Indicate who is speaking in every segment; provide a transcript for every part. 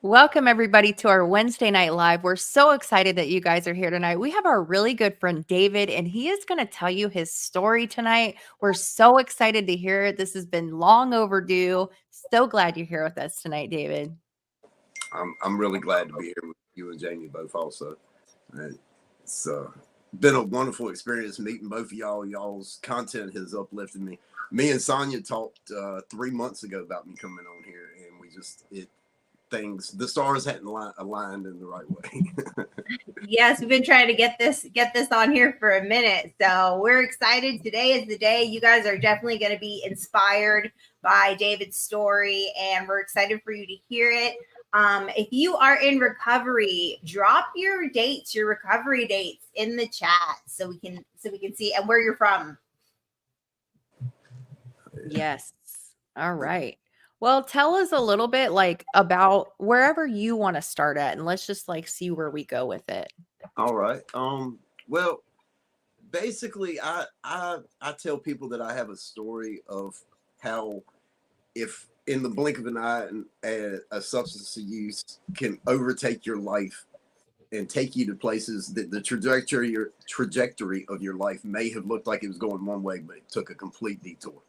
Speaker 1: Welcome, everybody, to our Wednesday Night Live. We're so excited that you guys are here tonight. We have our really good friend David, and he is going to tell you his story tonight. We're so excited to hear it. This has been long overdue. So glad you're here with us tonight, David.
Speaker 2: I'm really glad to be here with you and Jamie both also. And it's been a wonderful experience meeting both of y'all. Y'all's content has uplifted me. Me and Sonia talked 3 months ago about me coming on here, and the stars hadn't aligned in the right way.
Speaker 3: Yes, we've been trying to get this on here for a minute. So we're excited. Today is the day. You guys are definitely going to be inspired by David's story, and we're excited for you to hear it. If you are in recovery, drop your recovery dates in the chat so we can see and where you're from.
Speaker 1: Yes. All right. Well, tell us a little bit about wherever you want to start at, and let's just see where we go with it.
Speaker 2: All right. Well, basically I tell people that I have a story of how if in the blink of an eye a substance use can overtake your life and take you to places that the trajectory of your life may have looked like it was going one way, but it took a complete detour.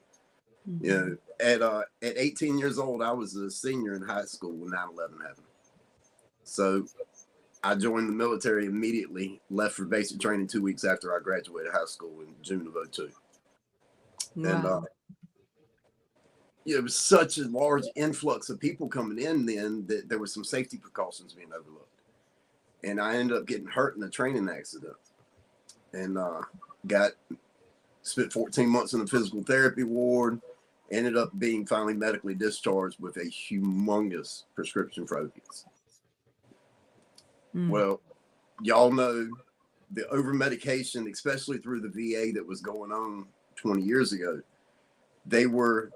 Speaker 2: Mm-hmm. You know, at 18 years old, I was a senior in high school when 9/11 happened. So I joined the military immediately, left for basic training 2 weeks after I graduated high school in June of 2002. Wow. And it was such a large influx of people coming in then that there were some safety precautions being overlooked. And I ended up getting hurt in a training accident and spent 14 months in the physical therapy ward, ended up being finally medically discharged with a humongous prescription for opiates. Well, y'all know the over-medication, especially through the VA that was going on 20 years ago, they were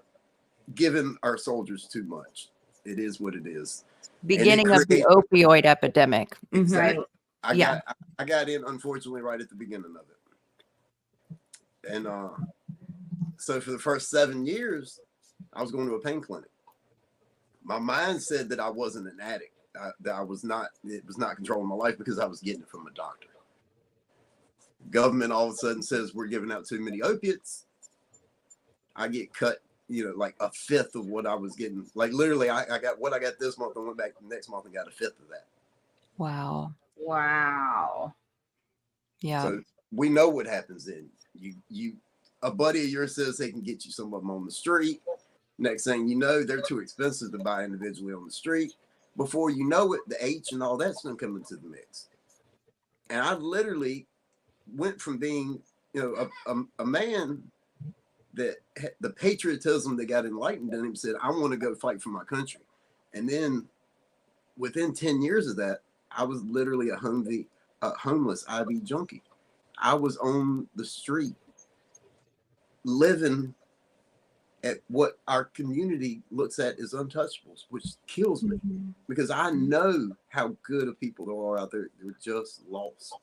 Speaker 2: giving our soldiers too much. It is what it is.
Speaker 1: Beginning of the opioid epidemic.
Speaker 2: Exactly. Mm-hmm. I got in, unfortunately, right at the beginning of it. And so for the first 7 years, I was going to a pain clinic. My mind said that I wasn't an addict. That it was not controlling my life because I was getting it from a doctor. Government all of a sudden says we're giving out too many opiates. I get cut, like a fifth of what I was getting. Like literally, I got what I got this month and went back the next month and got a fifth of that.
Speaker 1: Wow. Yeah.
Speaker 2: So we know what happens then. A buddy of yours says they can get you some of them on the street. Next thing you know, they're too expensive to buy individually on the street. Before you know it, the H and all that's going to come into the mix. And I literally went from being, a man that the patriotism that got enlightened in him said, I want to go fight for my country. And then within 10 years of that, I was literally a homeless IV junkie. I was on the street living at what our community looks at as untouchables, which kills me because I know how good of people there are out there. They're just lost.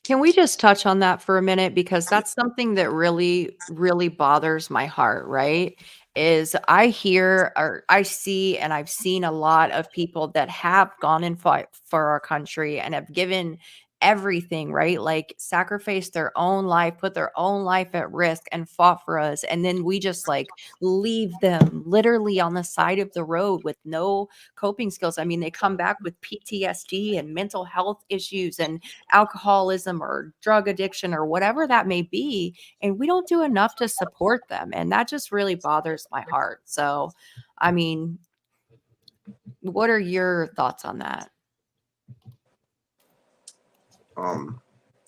Speaker 1: Can we just touch on that for a minute? Because that's something that really, really bothers my heart, right? Is I hear or I see, and I've seen a lot of people that have gone and fought for our country and have given everything, right? Like sacrificed their own life, put their own life at risk and fought for us. And then we just leave them literally on the side of the road with no coping skills. I mean, they come back with PTSD and mental health issues and alcoholism or drug addiction or whatever that may be. And we don't do enough to support them. And that just really bothers my heart. So, I mean, what are your thoughts on that?
Speaker 2: I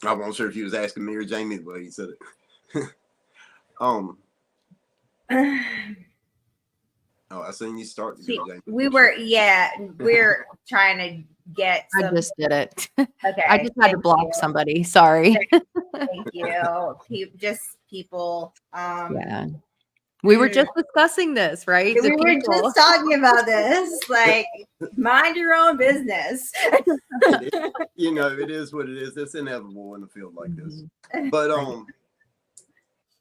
Speaker 2: wasn't sure if he was asking me or Jamie the way he said it. I seen you start.
Speaker 3: We're trying to get.
Speaker 1: I just did it. Okay. I just had to block somebody. Sorry.
Speaker 3: Thank you. People.
Speaker 1: Yeah. We were just discussing this, right?
Speaker 3: We were just talking about this. Mind your own business.
Speaker 2: It is what it is. It's inevitable in a field like this. But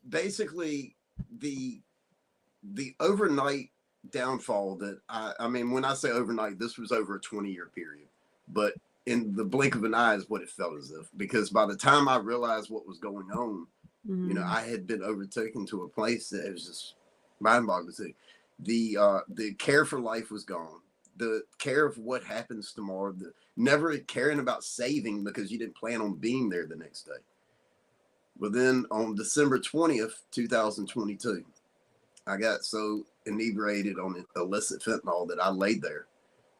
Speaker 2: basically, the overnight downfall that I mean, when I say overnight, this was over a 20-year period, but in the blink of an eye is what it felt as if, because by the time I realized what was going on, you know, I had been overtaken to a place that it was just mind-boggling. The care for life was gone. The care of what happens tomorrow, the never caring about saving because you didn't plan on being there the next day. But then on December 20th, 2022, I got so inebriated on illicit fentanyl that I laid there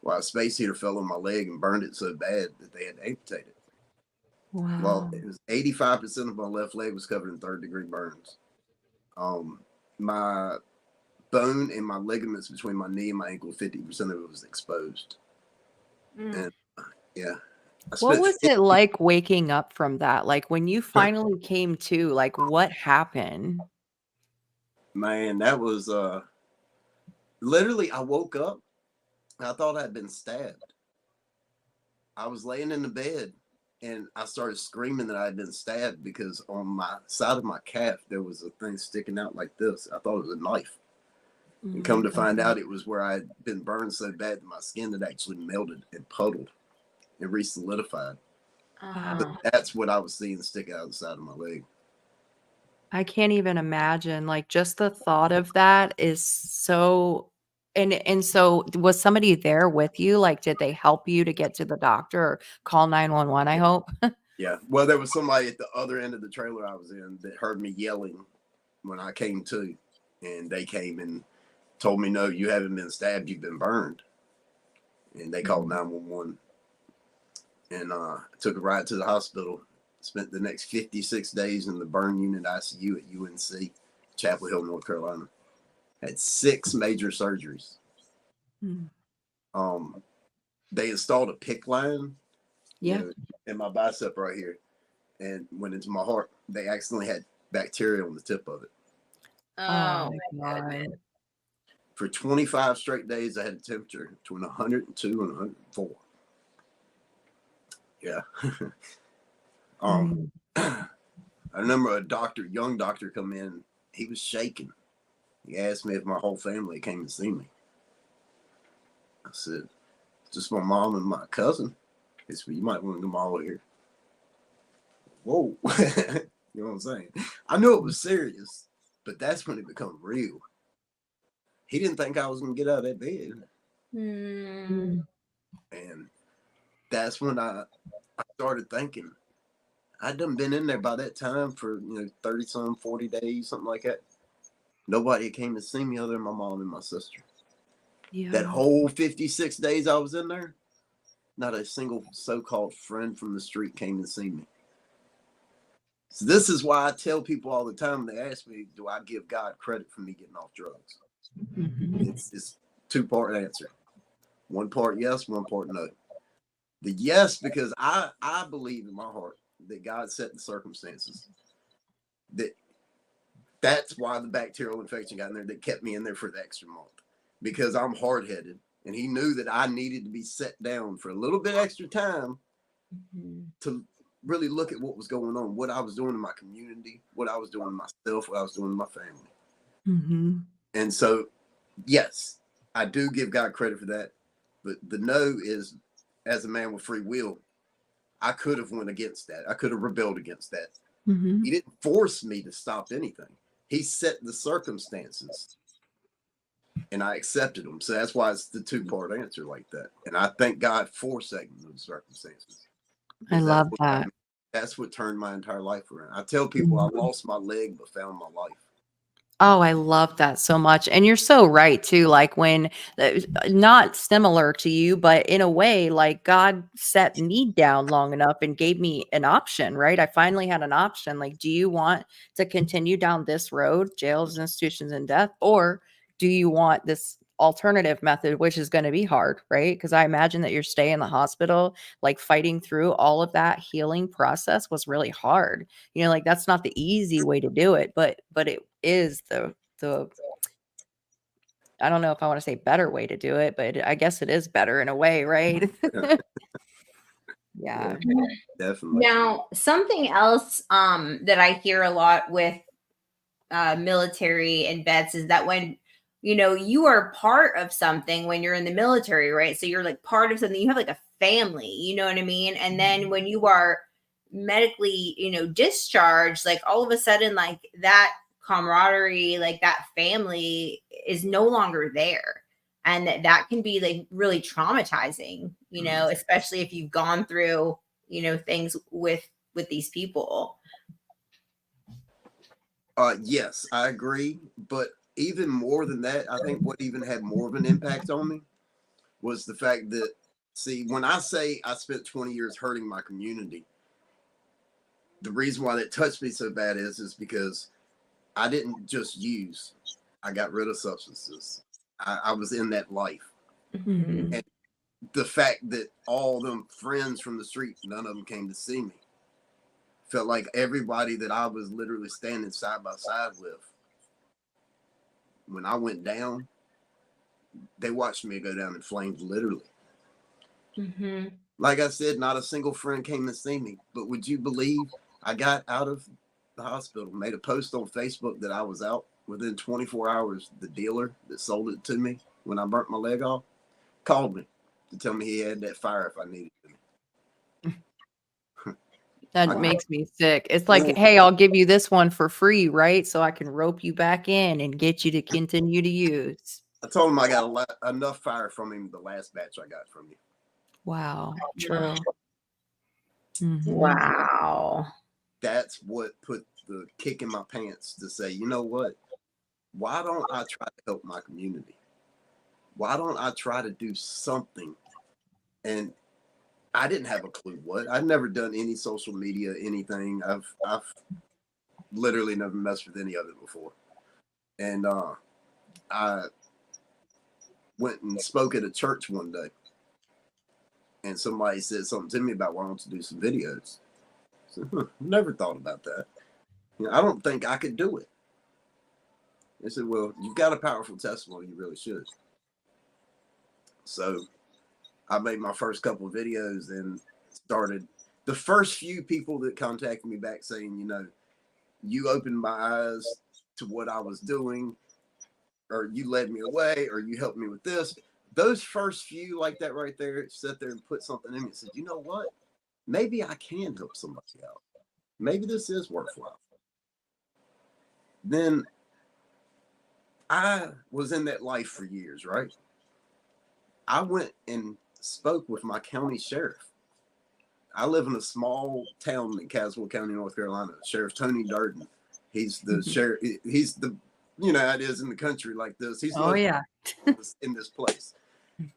Speaker 2: while a space heater fell on my leg and burned it so bad that they had to amputate it.
Speaker 1: Wow.
Speaker 2: Well, it was 85% of my left leg was covered in 3rd-degree burns. My bone and my ligaments between my knee and my ankle, 50% of it was exposed. And yeah.
Speaker 1: What was it like waking up from that? Like when you finally came to, like what happened?
Speaker 2: Man, that was literally, I woke up and I thought I'd been stabbed. I was laying in the bed and I started screaming that I had been stabbed because on my side of my calf there was a thing sticking out like this. I thought it was a knife. And come to find out, it was where I had been burned so bad that my skin had actually melted and puddled and re-solidified. But that's what I was seeing stick out of the side of my leg.
Speaker 1: I can't even imagine. Like just the thought of that is so. And so was somebody there with you? Like, did they help you to get to the doctor or call 911? I hope.
Speaker 2: Yeah. Well, there was somebody at the other end of the trailer I was in that heard me yelling when I came to, and they came and told me, no, you haven't been stabbed, you've been burned. And they called 911 and took a ride to the hospital. Spent the next 56 days in the burn unit ICU at UNC, Chapel Hill, North Carolina. Had 6 major surgeries. They installed a PICC line in my bicep right here and went into my heart. They accidentally had bacteria on the tip of it.
Speaker 3: Oh,
Speaker 1: my God.
Speaker 2: For 25 straight days, I had a temperature between 102 and 104. Yeah. I remember a young doctor come in. He was shaking. He asked me if my whole family came to see me. I said, just my mom and my cousin. He said, you might want to come over here. Whoa. You know what I'm saying? I knew it was serious, but that's when it became real. He didn't think I was going to get out of that bed. And that's when I started thinking. I'd done been in there by that time for 30-some, 40 days, something like that. Nobody came to see me other than my mom and my sister.
Speaker 1: Yeah.
Speaker 2: That whole 56 days I was in there, not a single so-called friend from the street came to see me. So this is why I tell people all the time when they ask me, do I give God credit for me getting off drugs? It's 2-part answer. 1 part yes, 1 part no. The yes, because I believe in my heart that God set the circumstances. That's why the bacterial infection got in there that kept me in there for the extra month. Because I'm hard-headed. And he knew that I needed to be set down for a little bit extra time to really look at what was going on, what I was doing in my community, what I was doing to myself, what I was doing to my family. And so, yes, I do give God credit for that. But the no is, as a man with free will, I could have went against that. I could have rebelled against that. He didn't force me to stop anything. He set the circumstances. And I accepted them. So that's why it's the 2-part answer like that. And I thank God for setting those circumstances.
Speaker 1: I love that.
Speaker 2: That's what turned my entire life around. I tell people I lost my leg but found my life.
Speaker 1: Oh, I love that so much. And you're so right too. Like when not similar to you, but in a way, like God set me down long enough and gave me an option, right? I finally had an option. Like, do you want to continue down this road, jails, institutions, and death? Or do you want this alternative method, which is going to be hard, right? Because I imagine that your stay in the hospital, like fighting through all of that healing process was really hard. Like that's not the easy way to do it, but it is the I don't know if I want to say better way to do it, but I guess it is better in a way, right? Yeah.
Speaker 2: Definitely.
Speaker 3: Now, something else that I hear a lot with military and vets is that when you are part of something when you're in the military, right? So you're like part of something. You have like a family, you know what I mean? And then when you are medically, discharged, like all of a sudden, like that camaraderie, like that family is no longer there. And that can be like really traumatizing, especially if you've gone through, things with these people.
Speaker 2: Yes, I agree. But even more than that, I think what even had more of an impact on me was the fact that, see, when I say I spent 20 years hurting my community, the reason why that touched me so bad is because I didn't just use, I got rid of substances. I was in that life.
Speaker 3: Mm-hmm.
Speaker 2: And the fact that all them friends from the street, none of them came to see me. Felt like everybody that I was literally standing side by side with, when I went down, they watched me go down in flames, literally.
Speaker 3: Mm-hmm.
Speaker 2: Like I said, not a single friend came to see me. But would you believe I got out of the hospital, made a post on Facebook that I was out within 24 hours. The dealer that sold it to me when I burnt my leg off called me to tell me he had that fire if I needed it.
Speaker 1: That makes me sick. It's like, hey, I'll give you this one for free, right? So I can rope you back in and get you to continue to use.
Speaker 2: I told him I got enough fire from him the last batch I got from you.
Speaker 1: Wow. True. Mm-hmm.
Speaker 3: Wow.
Speaker 2: That's what put the kick in my pants to say, you know what? Why don't I try to help my community? Why don't I try to do something? And I didn't have a clue what. I'd never done any social media, anything. I've literally never messed with any of it before. And I went and spoke at a church one day, and somebody said something to me about why don't you do some videos. So, never thought about that. I don't think I could do it. They said, well, you've got a powerful testimony. You really should. So I made my first couple of videos and started. The first few people that contacted me back saying, you opened my eyes to what I was doing, or you led me away, or you helped me with this. Those first few like that right there, sat there and put something in me and said, you know what? Maybe I can help somebody out. Maybe this is worthwhile. Then I was in that life for years, right? I went and spoke with my county sheriff. I live in a small town in Caswell County, North Carolina. Sheriff Tony Durden. He's the sheriff. He's the, it is in the country like this. He's
Speaker 1: yeah.
Speaker 2: in this place.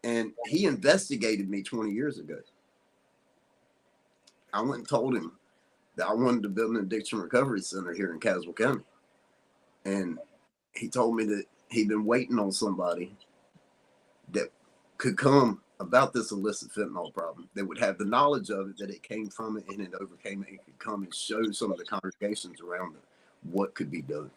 Speaker 2: And he investigated me 20 years ago. I went and told him that I wanted to build an addiction recovery center here in Caswell County. And he told me that he'd been waiting on somebody that could come about this illicit fentanyl problem, that would have the knowledge of it, that it came from it and it overcame it, and could come and show some of the congregations around it what could be done.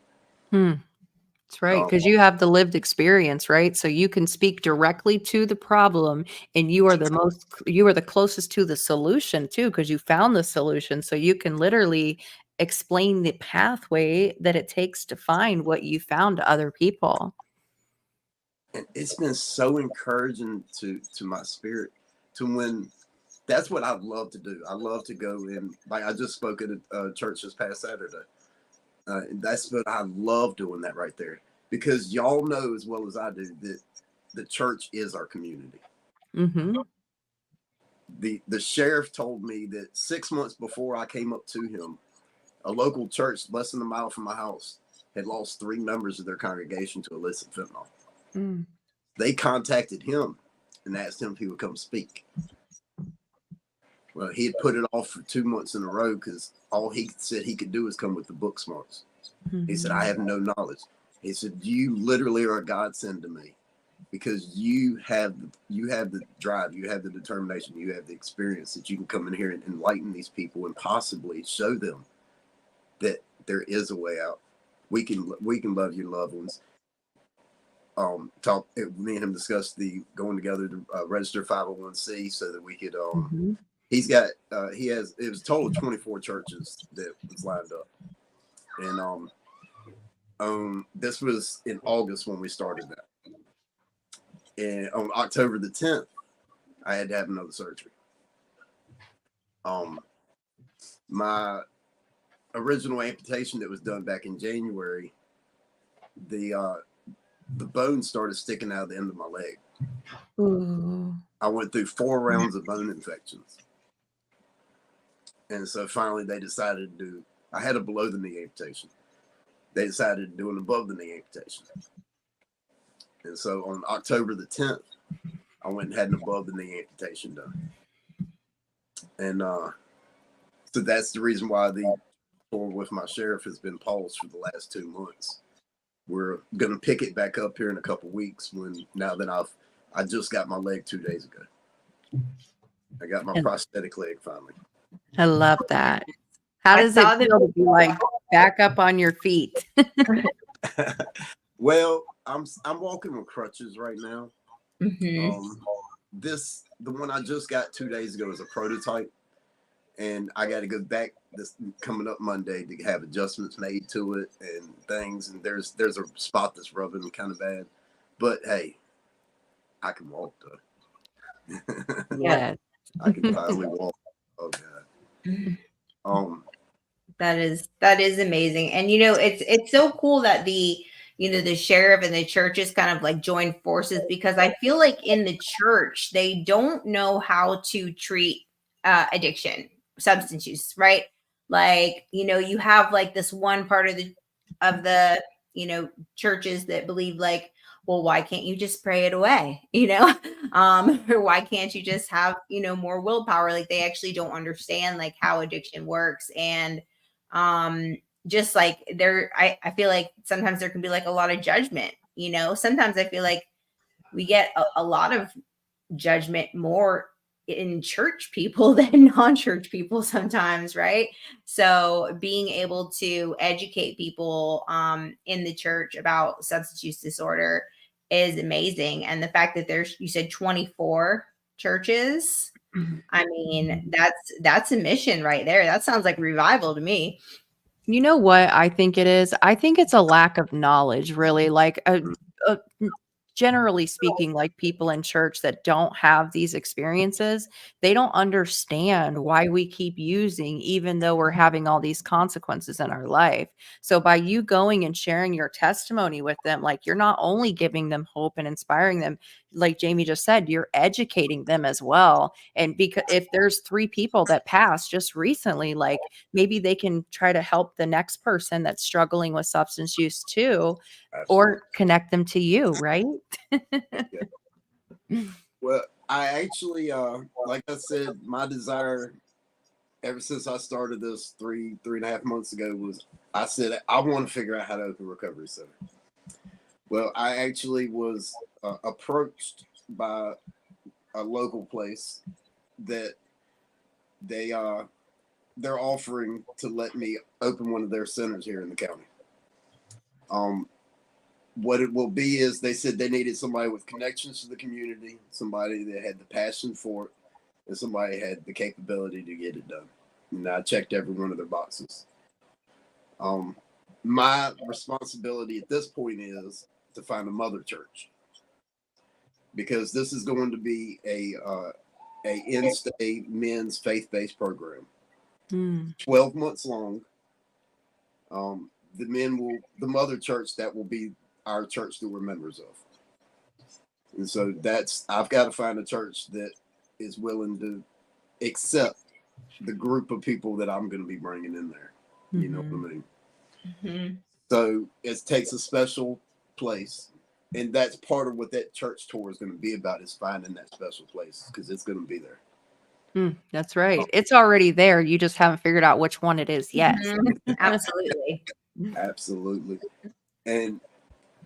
Speaker 1: That's right, because you have the lived experience, right? So you can speak directly to the problem, and you are the closest to the solution too, because you found the solution. So you can literally explain the pathway that it takes to find what you found to other people.
Speaker 2: And it's been so encouraging to my spirit, to when that's what I love to do. I love to go in, like I just spoke at a church this past Saturday. That's what I love doing that right there, because y'all know as well as I do that the church is our community.
Speaker 1: Mm-hmm.
Speaker 2: The sheriff told me that 6 months before I came up to him, a local church less than a mile from my house had lost 3 members of their congregation to illicit fentanyl. They contacted him and asked him if he would come speak. Well, he had put it off for 2 months in a row because all he said he could do is come with the book smarts. He said, I have no knowledge. He said, you literally are a godsend to me, because you have the drive, you have the determination, you have the experience that you can come in here and enlighten these people and possibly show them that there is a way out. We can love your loved ones. Me and him discussed the going together to register 501c so that we could he's got it was a total of 24 churches that was lined up, and This was in August when we started that. And on October the 10th, I had to have another surgery. My original amputation that was done back in January, the bone started sticking out of the end of my leg.
Speaker 1: Ooh.
Speaker 2: I went through 4 rounds of bone infections. And so finally they decided to do, I had a below the knee amputation. They decided to do an above the knee amputation. And so on October the 10th, I went and had an above the knee amputation done. And so that's the reason why the tour with my sheriff has been paused for the last 2 months. We're going to pick it back up here in a couple weeks now that I just got my leg 2 days ago. I got my prosthetic leg finally.
Speaker 1: I love that. How does it feel to be like back up on your feet?
Speaker 2: Well, I'm walking with crutches right now.
Speaker 3: Mm-hmm.
Speaker 2: The one I just got 2 days ago is a prototype, and I got to go back this coming up Monday to have adjustments made to it and things. And there's a spot that's rubbing kind of bad, but hey, I can walk though.
Speaker 1: Yeah,
Speaker 2: I can finally walk. Oh God.
Speaker 3: That is amazing. And it's so cool that the sheriff and the churches kind of like join forces, because I feel like in the church they don't know how to treat addiction, substance use, right? Like, you have like this one part of the churches that believe like, well, why can't you just pray it away? Or why can't you just have, more willpower? Like, they actually don't understand like how addiction works. And just like I feel like sometimes there can be like a lot of judgment. Sometimes I feel like we get a lot of judgment more in church people than non-church people sometimes, right? So being able to educate people in the church about substance use disorder is amazing. And the fact that you said 24 churches, I mean, that's a mission right there. That sounds like revival to me.
Speaker 1: You know what I think it is? I think it's a lack of knowledge, really. Like, generally speaking, like people in church that don't have these experiences, they don't understand why we keep using, even though we're having all these consequences in our life. So by you going and sharing your testimony with them, like, you're not only giving them hope and inspiring them, like Jamie just said, you're educating them as well. And because if there's 3 people that passed just recently, like, maybe they can try to help the next person that's struggling with substance use too, or connect them to you, right?
Speaker 2: Yeah. Well, I actually, like I said, my desire ever since I started this 3.5 months ago was, I said, I want to figure out how to open a recovery center. Well, I actually was approached by a local place that they're offering to let me open one of their centers here in the county. What it will be is, they said they needed somebody with connections to the community, somebody that had the passion for it, and somebody had the capability to get it done. And I checked every one of their boxes. My responsibility at this point is to find a mother church, because this is going to be a in-state men's faith-based program, 12 months long. The mother church, that will be our church that we're members of. And so I've got to find a church that is willing to accept the group of people that I'm going to be bringing in there. You know what I mean? Mm-hmm. So it takes a special place. And that's part of what that church tour is going to be about, is finding that special place, because it's going to be there.
Speaker 1: That's right. It's already there. You just haven't figured out which one it is yet.
Speaker 3: Absolutely.
Speaker 2: Absolutely. And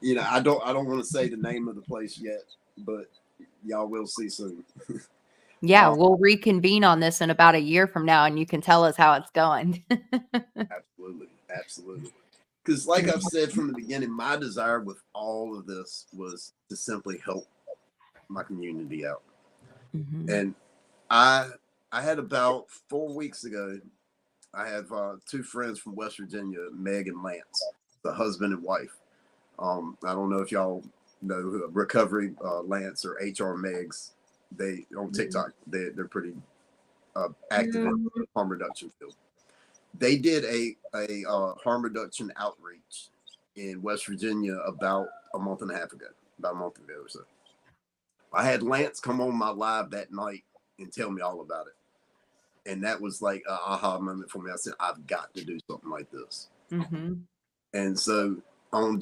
Speaker 2: I don't want to say the name of the place yet, but y'all will see soon.
Speaker 1: Yeah, we'll reconvene on this in about a year from now, and you can tell us how it's going.
Speaker 2: Absolutely. Because like I've said from the beginning, my desire with all of this was to simply help my community out. And I had about 4 weeks ago, I have 2 friends from West Virginia, Meg and Lance. the husband and wife. I don't know if y'all know Recovery Lance or HR Megs. They on TikTok. They're pretty active in the harm reduction field. They did a harm reduction outreach in West Virginia about a month and a half ago or so. I had Lance come on my live that night and tell me all about it. And that was like an aha moment for me. I said, I've got to do something like this.
Speaker 1: Mm-hmm.
Speaker 2: And so on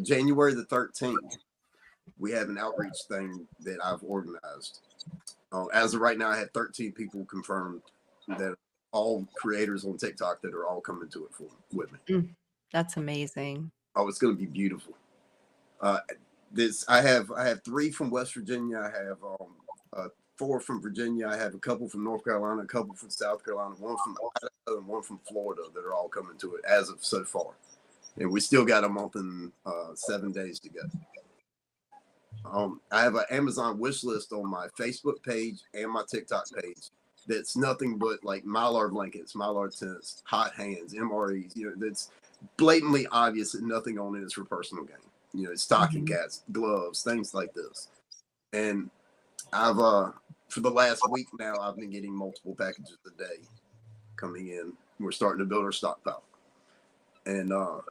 Speaker 2: January the 13th, we have an outreach thing that I've organized. As of right now, I had 13 people confirmed that all creators on TikTok that are all coming to it with me.
Speaker 1: That's amazing.
Speaker 2: Oh, it's going to be beautiful. I have 3 from West Virginia. I have 4 from Virginia. I have a couple from North Carolina, a couple from South Carolina, 1 from Idaho, and 1 from Florida that are all coming to it as of so far. And we still got a month and 7 days to go. I have an Amazon wish list on my Facebook page and my TikTok page that's nothing but like Mylar blankets, Mylar tents, hot hands, MREs. That's blatantly obvious that nothing on it is for personal gain. Stocking caps, gloves, things like this. And I've for the last week now, I've been getting multiple packages a day coming in. We're starting to build our stockpile, and I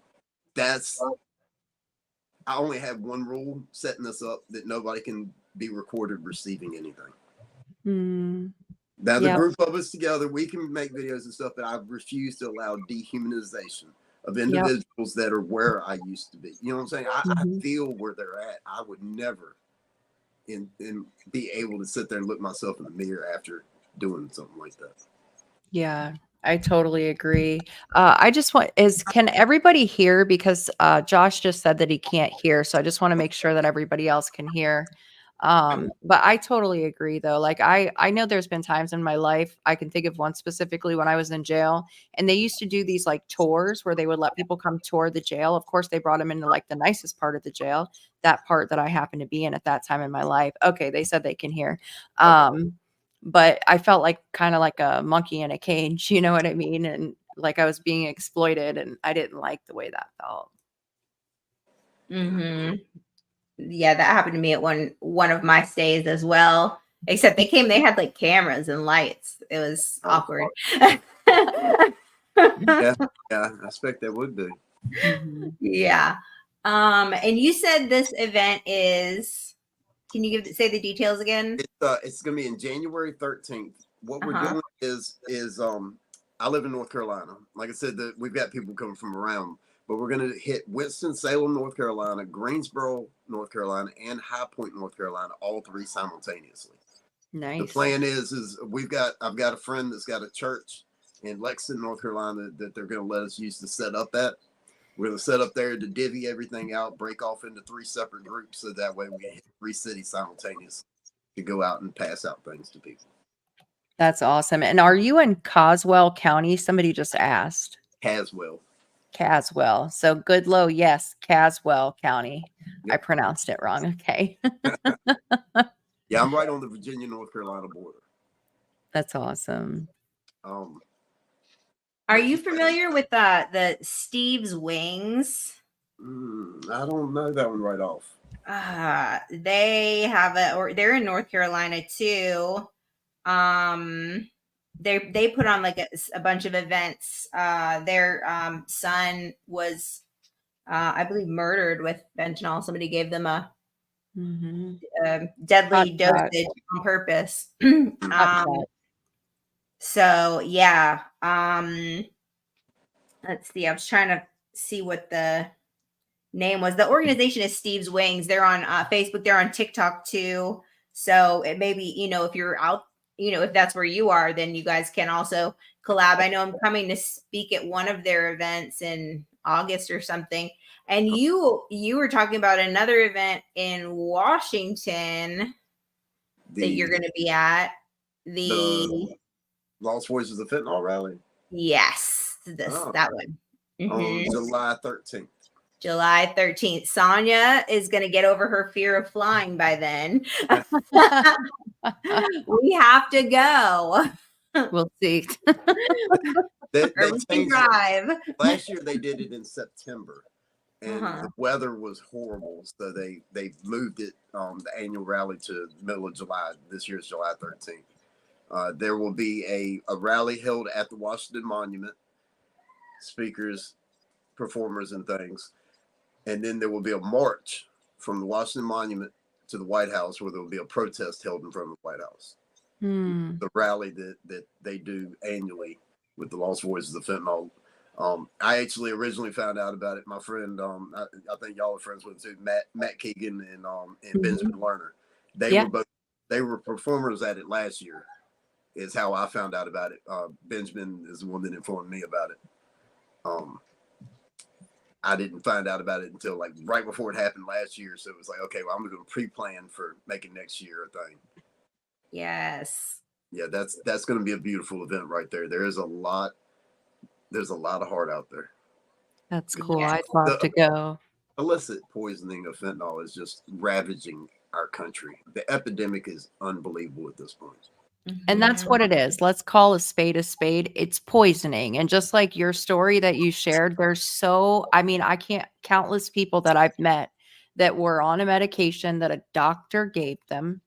Speaker 2: only have one rule setting this up, that nobody can be recorded receiving anything. Now, the group of us together, we can make videos and stuff, but I refuse to allow dehumanization of individuals that are where I used to be. You know what I'm saying? I feel where they're at. I would never be able to sit there and look myself in the mirror after doing something like that.
Speaker 1: Yeah, I totally agree. I just can everybody hear? Because Josh just said that he can't hear. So I just want to make sure that everybody else can hear. But I totally agree though. Like I know there's been times in my life, I can think of one specifically when I was in jail, and they used to do these like tours where they would let people come tour the jail. Of course, they brought them into like the nicest part of the jail, that part that I happened to be in at that time in my life. Okay. They said they can hear. But I felt like kind of like a monkey in a cage, you know what I mean? And like I was being exploited, and I didn't like the way that felt.
Speaker 3: Yeah, that happened to me at one of my stays as well. Except they had like cameras and lights. It was awkward.
Speaker 2: Yeah, I expect that would be.
Speaker 3: Yeah. And you said this event is. Can you say the details again?
Speaker 2: It's going to be in January 13th. What we're doing is I live in North Carolina. Like I said, we've got people coming from around, but we're going to hit Winston-Salem, North Carolina, Greensboro, North Carolina, and High Point, North Carolina, all 3 simultaneously.
Speaker 1: Nice.
Speaker 2: The plan is I've got a friend that's got a church in Lexington, North Carolina, that they're going to let us use to set up at. We're going to set up there to divvy everything out, break off into 3 separate groups, so that way we get 3 cities simultaneously to go out and pass out things to people.
Speaker 1: That's awesome. And are you in Caswell County? Somebody just asked.
Speaker 2: Caswell.
Speaker 1: So Goodlow, yes, Caswell County. Yep. I pronounced it wrong. Okay.
Speaker 2: Yeah, I'm right on the Virginia-North Carolina border.
Speaker 1: That's awesome.
Speaker 3: Are you familiar with the Steve's Wings?
Speaker 2: I don't know that one right off.
Speaker 3: They have they're in North Carolina too. They put on like a bunch of events. Their son was, I believe, murdered with fentanyl. Somebody gave them a deadly dosage on purpose. So yeah. Let's see. I was trying to see what the name was. The organization is Steve's Wings. They're on Facebook. They're on TikTok too. So it may be, if you're out, if that's where you are, then you guys can also collab. I know I'm coming to speak at one of their events in August or something. And you were talking about another event in Washington that you're going to be at. The
Speaker 2: Lost Voices of Fentanyl rally.
Speaker 3: Yes, that one.
Speaker 2: On July 13th.
Speaker 3: July 13th. Sonia is going to get over her fear of flying by then. We have to go.
Speaker 1: We'll see.
Speaker 2: They
Speaker 3: drive.
Speaker 2: Last year they did it in September. and the weather was horrible, so they moved it, the annual rally, to the middle of July. This year's July 13th. There will be a rally held at the Washington Monument, speakers, performers, and things, and then there will be a march from the Washington Monument to the White House, where there will be a protest held in front of the White House. The rally that they do annually with the Lost Voices of Fentanyl. I actually originally found out about it. My friend, I think y'all are friends with too, Matt Keegan and Benjamin Lerner. They were performers at it last year, is how I found out about it. Benjamin is the one that informed me about it. I didn't find out about it until like right before it happened last year. So it was like, okay, well, I'm going to pre-plan for making next year a thing.
Speaker 3: Yes.
Speaker 2: Yeah, that's going to be a beautiful event right there. There's a lot of heart out there.
Speaker 1: That's cool. I'd love to go.
Speaker 2: Illicit poisoning of fentanyl is just ravaging our country. The epidemic is unbelievable at this point.
Speaker 1: And that's what it is. Let's call a spade a spade. It's poisoning. And just like your story that you shared, I can't, countless people that I've met that were on a medication that a doctor gave them.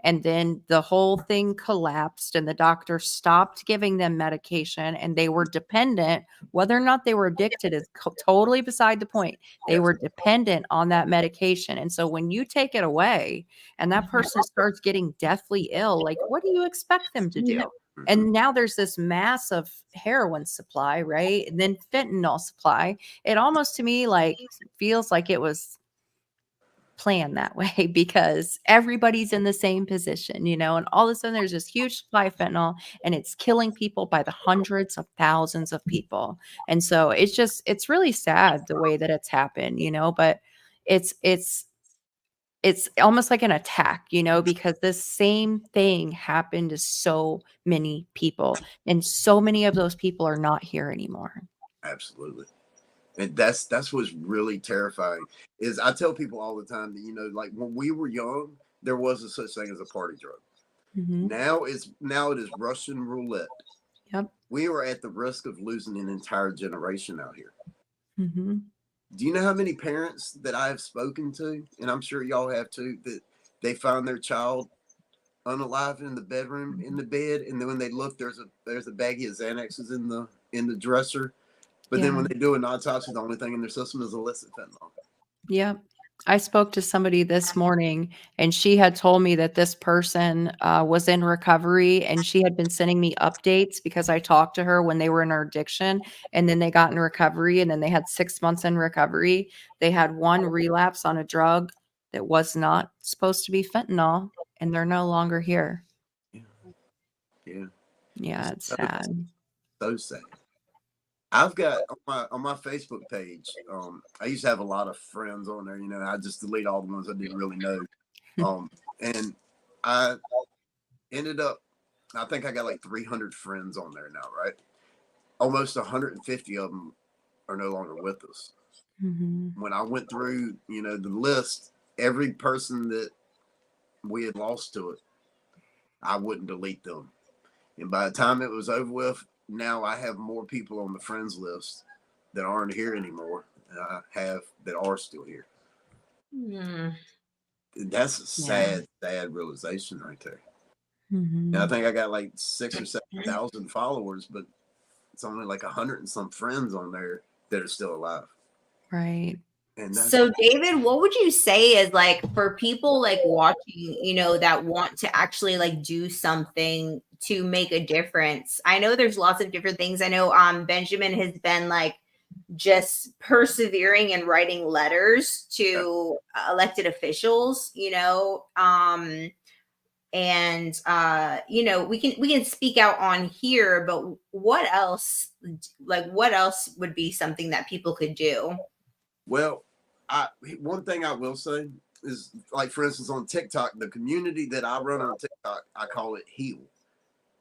Speaker 1: And then the whole thing collapsed and the doctor stopped giving them medication and they were dependent. Whether or not they were addicted is totally beside the point. They were dependent on that medication. And so when you take it away and that person starts getting deathly ill, like what do you expect them to do? And now there's this massive heroin supply, right? And then fentanyl supply. It almost to me like feels like it was planned that way because everybody's in the same position, and all of a sudden there's this huge supply of fentanyl and it's killing people by the hundreds of thousands of people. And so it's really sad the way that it's happened, but it's almost like an attack, because this same thing happened to so many people and so many of those people are not here anymore.
Speaker 2: Absolutely. And that's what's really terrifying. Is I tell people all the time that, like when we were young, there was a such thing as a party drug. Now it is Russian roulette.
Speaker 1: Yep.
Speaker 2: We are at the risk of losing an entire generation out here.
Speaker 1: Do
Speaker 2: you know how many parents that I have spoken to, and I'm sure y'all have too, that they found their child unalive in the bedroom, in the bed, and then when they look, there's a baggie of Xanaxes in the dresser. But then when they do an autopsy, the only thing in their system is illicit fentanyl.
Speaker 1: Yeah. I spoke to somebody this morning and she had told me that this person was in recovery and she had been sending me updates because I talked to her when they were in her addiction and then they got in recovery and then they had 6 months in recovery. They had one relapse on a drug that was not supposed to be fentanyl and they're no longer here. Yeah, it's sad.
Speaker 2: So sad. I've got on my Facebook page. I used to have a lot of friends on there. I just delete all the ones I didn't really know. And I ended up, I think I got like 300 friends on there now, right? Almost 150 of them are no longer with us. When I went through, the list, every person that we had lost to it, I wouldn't delete them. And by the time it was over with, now I have more people on the friends list that aren't here anymore than I have that are still here. That's a sad realization right there. And I think I got like 6,000 or 7,000 followers, but it's only like 100 and some friends on there that are still alive.
Speaker 1: Right.
Speaker 2: And
Speaker 3: so David, what would you say is like for people like watching, that want to actually like do something to make a difference? I know there's lots of different things. I know Benjamin has been like just persevering and writing letters to elected officials, and we can speak out on here, but what else would be something that people could do?
Speaker 2: Well, one thing I will say is, like, for instance, on TikTok, the community that I run on TikTok, I call it Heal.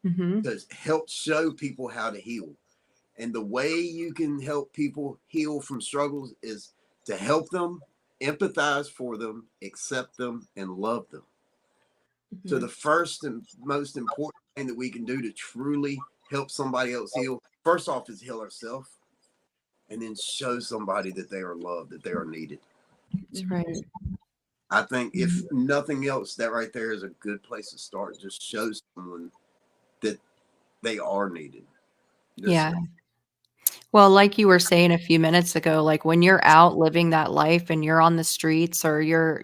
Speaker 2: To help show people how to heal. And the way you can help people heal from struggles is to help them, empathize for them, accept them, and love them. So the first and most important thing that we can do to truly help somebody else heal, first off, is heal ourselves. and then show somebody that they are loved, that they are needed.
Speaker 1: That's right.
Speaker 2: I think if nothing else, that right there is a good place to start. Just show someone that they are needed.
Speaker 1: Yeah. Well, like you were saying a few minutes ago, like when you're out living that life and you're on the streets or you're,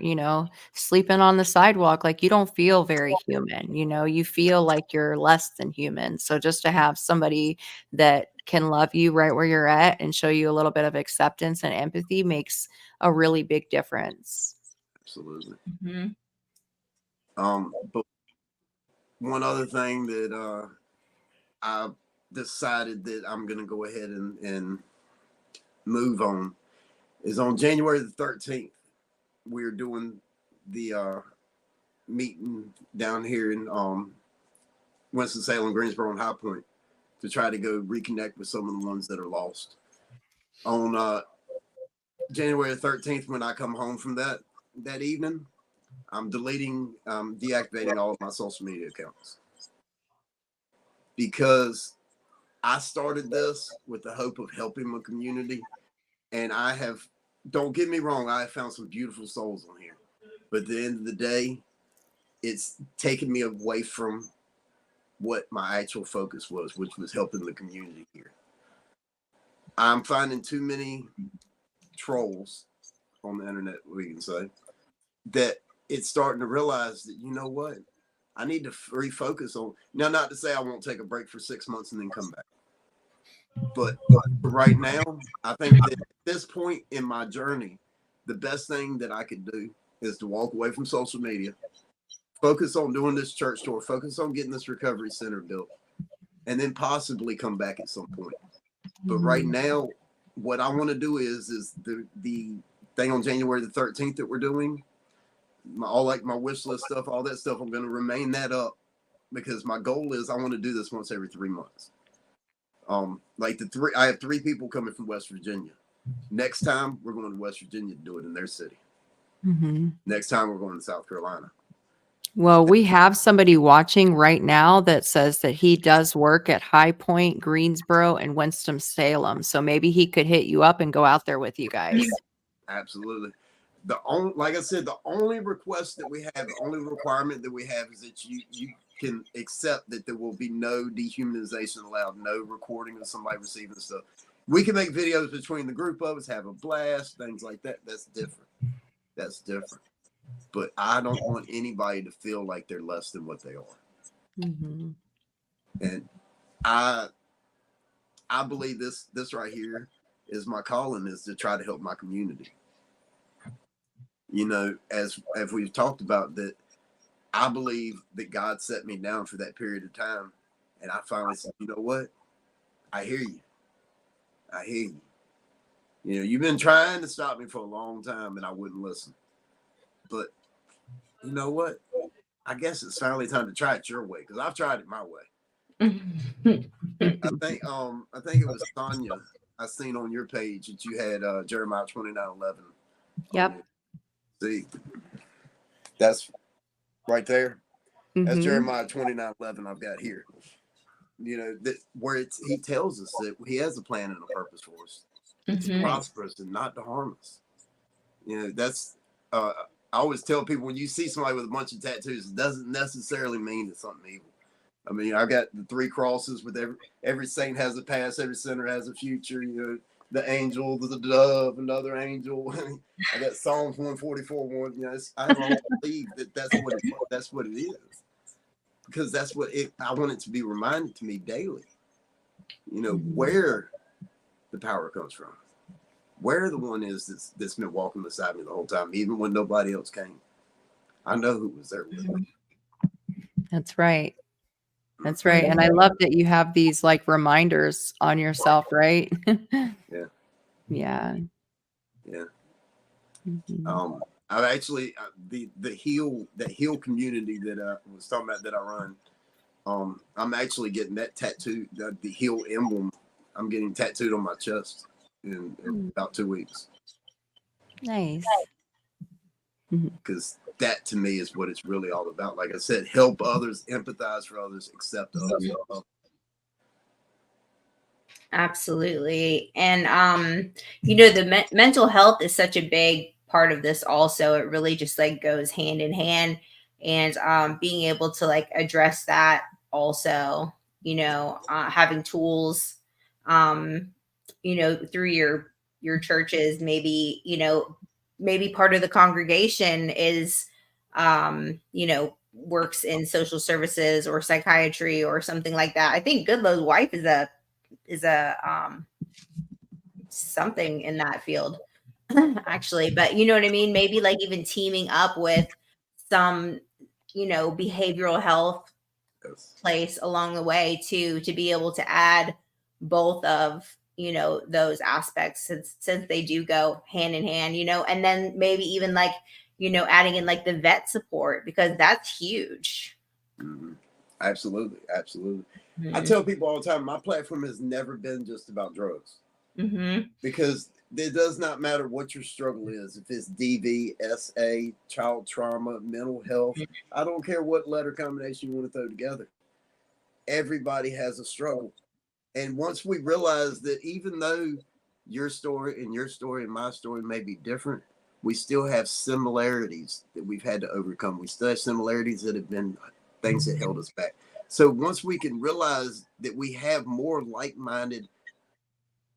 Speaker 1: sleeping on the sidewalk, like you don't feel very human, you feel like you're less than human. So just to have somebody that can love you right where you're at and show you a little bit of acceptance and empathy makes a really big difference.
Speaker 2: Absolutely.
Speaker 3: Mm-hmm.
Speaker 2: But one other thing that I decided that I'm going to go ahead and move on is on January the 13th. We're doing the meeting down here in Winston-Salem, Greensboro, and High Point to try to go reconnect with some of the ones that are lost. On January 13th, when I come home from that evening, I'm deactivating all of my social media accounts, because I started this with the hope of helping my community, and don't get me wrong, I have found some beautiful souls on here, but at the end of the day, it's taken me away from what my actual focus was, which was helping the community here. I'm finding too many trolls on the internet, we can say, that it's starting to realize that, you know what, I need to refocus on, now, not to say I won't take a break for 6 months and then come back. But right now, I think that at this point in my journey, the best thing that I could do is to walk away from social media, focus on doing this church tour, focus on getting this recovery center built, and then possibly come back at some point. But right now, what I want to do is the thing on January the 13th that we're doing, all like my wish list stuff, all that stuff, I'm going to remain that up, because my goal is I want to do this once every 3 months. I have 3 people coming from West Virginia. Next time we're going to West Virginia to do it in their city. Next time we're going to South Carolina.
Speaker 1: Well, we have somebody watching right now that says that he does work at High Point, Greensboro, and Winston-Salem. So maybe he could hit you up and go out there with you guys.
Speaker 2: Absolutely. Like I said, the only request that we have, the only requirement that we have is that you can accept that there will be no dehumanization allowed, no recording of somebody receiving stuff. We can make videos between the group of us, have a blast, things like that. That's different. But I don't want anybody to feel like they're less than what they are. And I believe this right here is my calling, is to try to help my community. As we've talked about, that I believe that God set me down for that period of time. And I finally said, you know what? I hear you. You've been trying to stop me for a long time and I wouldn't listen. But you know what? I guess it's finally time to try it your way, because I've tried it my way. I think it was Sonia I seen on your page that you had Jeremiah 29:11.
Speaker 1: Yep.
Speaker 2: See, that's right there. That's Jeremiah 29:11 I've got here. Where he tells us that he has a plan and a purpose for us. It's to prosper us and not to harm us. That's I always tell people, when you see somebody with a bunch of tattoos, it doesn't necessarily mean it's something evil. I mean, I got the 3 crosses with every saint has a past, every sinner has a future. The angel, the dove, another angel. I got Psalms 144:1. I don't believe that's what it is, because that's what I want it to be reminded to me daily. Where the power comes from, where the one is that's been walking beside me the whole time, even when nobody else came. I know who was there with me.
Speaker 1: That's right. That's right. And I love that you have these like reminders on yourself, right? Yeah.
Speaker 2: I've actually the heal community that I was talking about that I run. I'm actually getting that tattoo, the heal emblem. I'm getting tattooed on my chest in about 2 weeks.
Speaker 1: Nice.
Speaker 2: Because that to me is what it's really all about. Like I said, help others, empathize for others, accept others.
Speaker 3: Absolutely. And you know, the mental health is such a big part of this also. It really just like goes hand in hand, and being able to like address that also, you know, having tools um you know, through your churches, maybe, you know, maybe part of the congregation is you know, works in social services or psychiatry or something like that. I think Goodlow's wife is a something in that field actually, but you know what I mean, maybe like even teaming up with some, you know, behavioral health
Speaker 2: Yes.
Speaker 3: place along the way to be able to add both of, you know, those aspects, since they do go hand in hand, you know, and then maybe even like, you know, adding in like the vet support, because that's huge.
Speaker 2: Mhm. Absolutely, absolutely. I
Speaker 3: Mm-hmm.
Speaker 2: tell people all the time, my platform has never been just about drugs,
Speaker 3: Mm-hmm.
Speaker 2: because it does not matter what your struggle is. If it's DV, SA, child trauma, mental health, I don't care what letter combination you want to throw together. Everybody has a struggle. And once we realize that even though your story and my story may be different, we still have similarities that we've had to overcome. We still have similarities that have been things that held us back. So once we can realize that we have more like-minded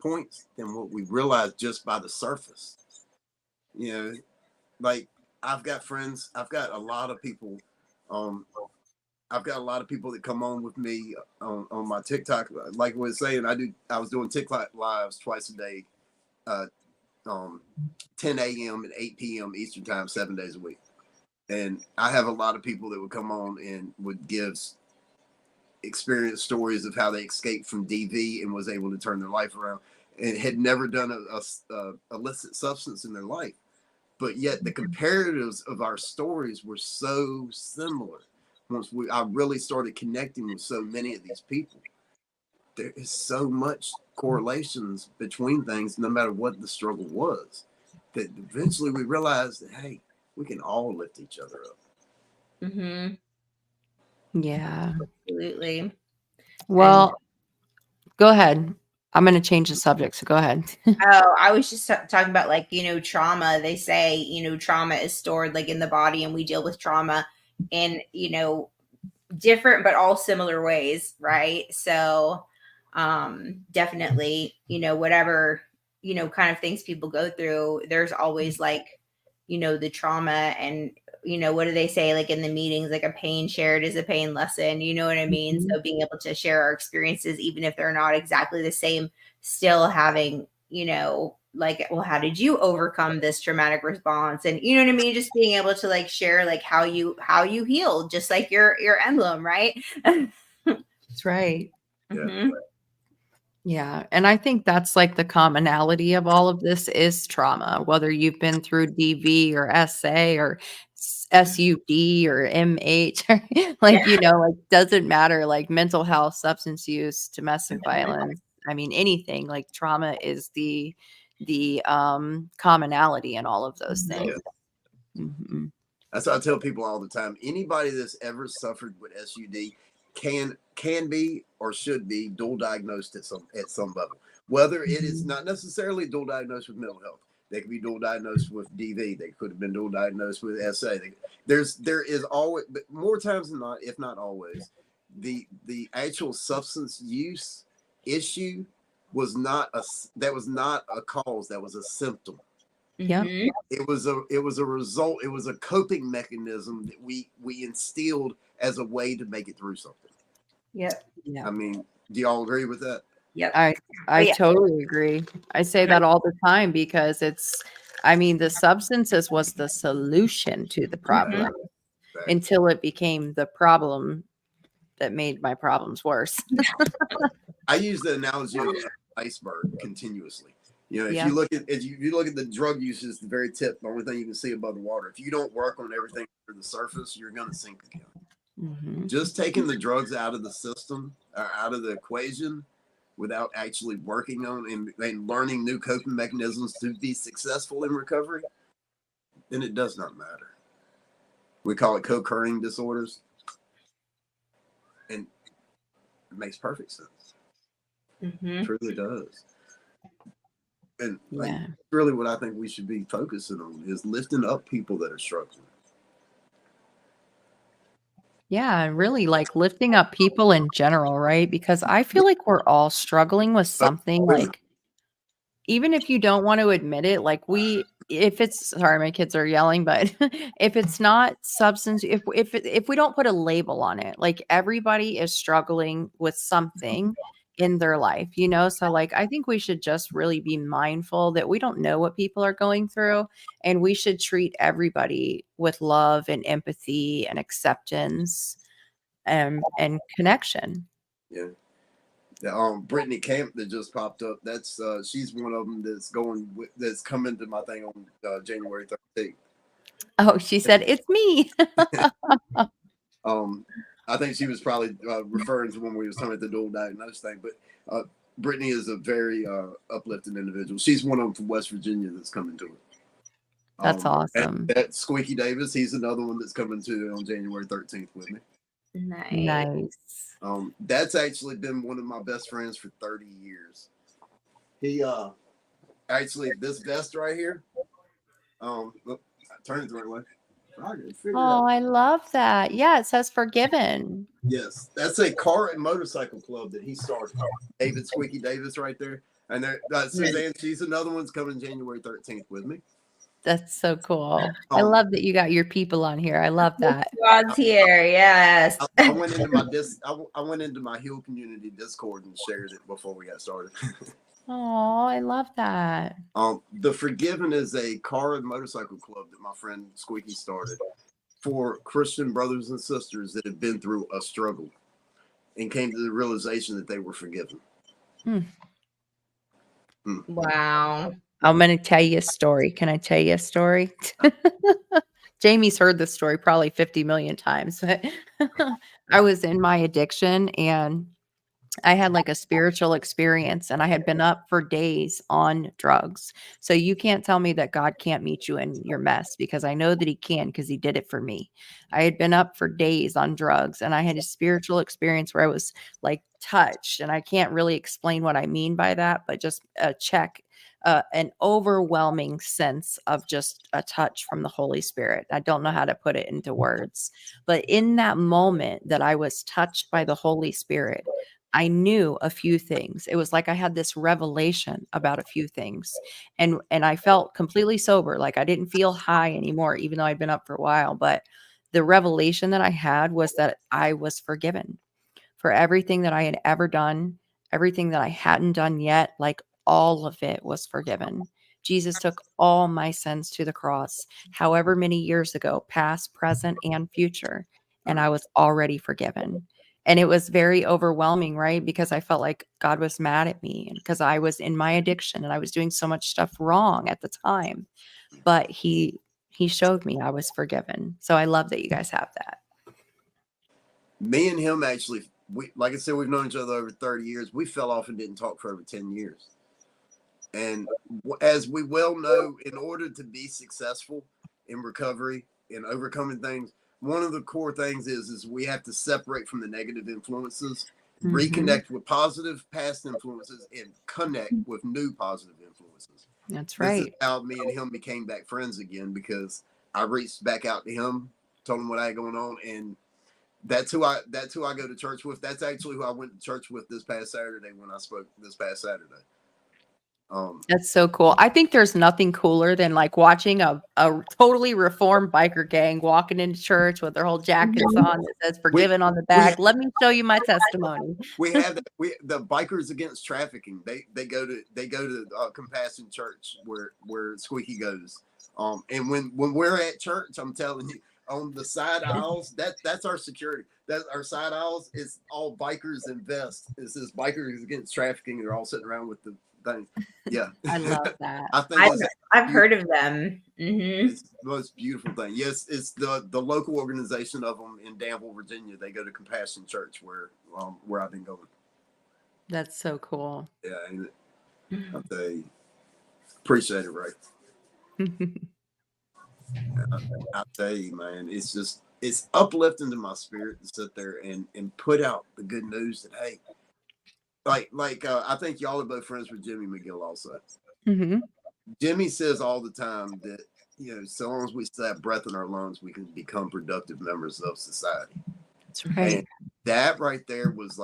Speaker 2: points than what we realize just by the surface, you know, like I've got friends, um, I've got a lot of people that come on with me on my TikTok. Like I was saying, I was doing TikTok lives twice a day, uh, um, 10 a.m. and 8 p.m. Eastern time, 7 days a week. And I have a lot of people that would come on and would give experience stories of how they escaped from DV and was able to turn their life around, and had never done a illicit substance in their life. But yet the comparatives of our stories were so similar. I really started connecting with so many of these people, there is so much correlations between things, no matter what the struggle was, that eventually we realized that, hey, we can all lift each other up.
Speaker 3: Mm-hmm.
Speaker 1: Yeah.
Speaker 3: Absolutely. And
Speaker 1: Well, go ahead. I'm going to change the subject, so go ahead.
Speaker 3: oh, I was just talking about like, you know, trauma. They say, you know, trauma is stored like in the body, and we deal with trauma in, you know, different but all similar ways, right? So, definitely, you know, whatever, you know, kind of things people go through, there's always like, you know, the trauma. And you know, what do they say like in the meetings, like a pain shared is a pain lesson, you know what I mean?
Speaker 1: Mhm.
Speaker 3: So being able to share our experiences, even if they're not exactly the same, still having, you know, like, well, how did you overcome this traumatic response? And you know what I mean? Just being able to like share like how you healed, just like your emblem, right?
Speaker 1: That's right.
Speaker 2: Yeah.
Speaker 3: Hmm.
Speaker 1: Yeah, and I think that's like the commonality of all of this is trauma, whether you've been through DV or SA or SUD or MH, or like,
Speaker 3: Yeah.
Speaker 1: you know, like doesn't matter, like mental health, substance use, domestic violence. I mean, anything like trauma is the commonality in all of those
Speaker 3: Mhm.
Speaker 2: Yeah.
Speaker 1: things. Mhm.
Speaker 2: That's what I tell people all the time. Anybody that's ever suffered with SUD can be or should be dual diagnosed at some level. Whether it is
Speaker 1: Mhm.
Speaker 2: not necessarily dual diagnosed with mental health, they could be dual diagnosed with DV. They could have been dual diagnosed with SA. There is always, but more times than not, if not always, the actual substance use issue was not a cause. That was a symptom.
Speaker 1: Yeah.
Speaker 3: Mhm.
Speaker 2: It was a result. It was a coping mechanism that we instilled as a way to make it through something.
Speaker 3: Yep.
Speaker 1: Yeah.
Speaker 2: I mean, do y'all agree with that?
Speaker 3: Yep.
Speaker 1: I
Speaker 3: Oh
Speaker 1: I
Speaker 3: yeah.
Speaker 1: totally agree. I say that all the time because I mean, the substances was the solution to the
Speaker 3: Mhm.
Speaker 1: problem
Speaker 2: Exactly. Exactly.
Speaker 1: until it became the problem that made my problems worse.
Speaker 2: I use the analogy of an iceberg continuously. You know,
Speaker 1: Yeah.
Speaker 2: if you look at the drug use is the very tip, the only thing you can see above the water. If you don't work on everything under the surface, you're going to sink again.
Speaker 1: Mhm.
Speaker 2: Just taking the drugs out of the system, out of the equation, without actually working on and learning new coping mechanisms to be successful in recovery, then it does not matter. We call it co-occurring disorders, and it makes perfect sense.
Speaker 3: Mhm.
Speaker 2: truly does. And like,
Speaker 1: Yeah.
Speaker 2: really what I think we should be focusing on is lifting up people that are struggling.
Speaker 1: Yeah, and really like lifting up people in general, right? Because I feel like we're all struggling with something, like even if you don't want to admit it, like if it's sorry, my kids are yelling, but if it's not substance, if we don't put a label on it, like everybody is struggling with something in their life, you know? So like I think we should just really be mindful that we don't know what people are going through, and we should treat everybody with love and empathy and acceptance and connection.
Speaker 2: Yeah. Brittany Camp that just popped up. That's she's one of them that's coming to my thing on January 13th.
Speaker 1: Oh, she said, "It's me."
Speaker 2: Um, I think she was probably referring to when we was talking about the dual diagnosis thing. But Brittany is a very uplifting individual. She's one of them from West Virginia that's coming to it.
Speaker 1: That's
Speaker 2: And
Speaker 1: awesome.
Speaker 2: that Squeaky Davis, he's another one that's coming to it on January 13th with me.
Speaker 3: Nice.
Speaker 1: Nice.
Speaker 2: That's actually been one of my best friends for 30 years. He actually this vest right here. Look, I turned it the right way. I can figure it out.
Speaker 1: Oh, I love that. Yeah, it says forgiven.
Speaker 2: Yes, that's a car and motorcycle club that he started. David Squeaky Davis right there. And there, Suzanne, she's another one's coming January 13th with me.
Speaker 1: That's so cool. I love that you got your people on here. I love that.
Speaker 3: Squad's here, yes.
Speaker 2: I went into my I went into my Hill Community Discord and shared it before we got started.
Speaker 1: Oh, I love that.
Speaker 2: The Forgiven is a car and motorcycle club that my friend Squeaky started for Christian brothers and sisters that have been through a struggle and came to the realization that they were forgiven.
Speaker 3: Wow.
Speaker 1: I'm going to tell you a story. Can I tell you a story? Jamie's heard this story probably 50 million times. But I was in my addiction and I had like a spiritual experience, and I had been up for days on drugs. So you can't tell me that God can't meet you in your mess, because I know that he can, because he did it for me. I had been up for days on drugs, and I had a spiritual experience where I was like touched, and I can't really explain what I mean by that, but just an overwhelming sense of just a touch from the Holy Spirit. I don't know how to put it into words, but in that moment that I was touched by the Holy Spirit, I knew a few things. It was like I had this revelation about a few things, and I felt completely sober. Like I didn't feel high anymore, even though I'd been up for a while. But the revelation that I had was that I was forgiven for everything that I had ever done, everything that I hadn't done yet. Like all of it was forgiven. Jesus took all my sins to the cross, however many years ago, past, present, and future, and I was already forgiven. And it was very overwhelming, right? Because I felt like God was mad at me, and because I was in my addiction and I was doing so much stuff wrong at the time. But he showed me I was forgiven. So I love that you guys have that.
Speaker 2: Me and him actually, like I said, we've known each other over 30 years. We fell off and didn't talk for over 10 years. And as we well know, in order to be successful in recovery and overcoming things, one of the core things is we have to separate from the negative influences, reconnect with positive past influences, and connect with new positive influences.
Speaker 1: That's
Speaker 2: This
Speaker 1: right.
Speaker 2: is how me and him became back friends again, because I reached back out to him, told him what I had going on, and that's who I go to church with. That's actually who I went to church with this past Saturday when I spoke this past Saturday.
Speaker 1: That's so cool. I think there's nothing cooler than like watching a totally reformed biker gang walking into church with their whole jackets on that says forgiven on the back. Let me show you my testimony.
Speaker 2: We have the Bikers Against Trafficking. They go to Compassion Church where Squeaky goes. And when we're at church, I'm telling you, on the side aisles, that's our security. That our side aisles is all bikers and vests. It says Bikers Against Trafficking. They're all sitting around with the thing. Yeah,
Speaker 1: I love that.
Speaker 2: I think
Speaker 3: I've heard of them.
Speaker 2: it's the most beautiful thing. Yes, it's the local organization of them in Danville, Virginia. They go to Compassion Church where I've been going.
Speaker 1: That's so cool.
Speaker 2: Yeah, and they appreciate it, right? I tell you, man, it's uplifting to my spirit to sit there and put out the good news that, hey, I think y'all are both friends with Jimmy McGill also.
Speaker 1: Mm-hmm.
Speaker 2: Jimmy says all the time that, so long as we still have breath in our lungs, we can become productive members of society.
Speaker 1: That's right.
Speaker 2: And that right there was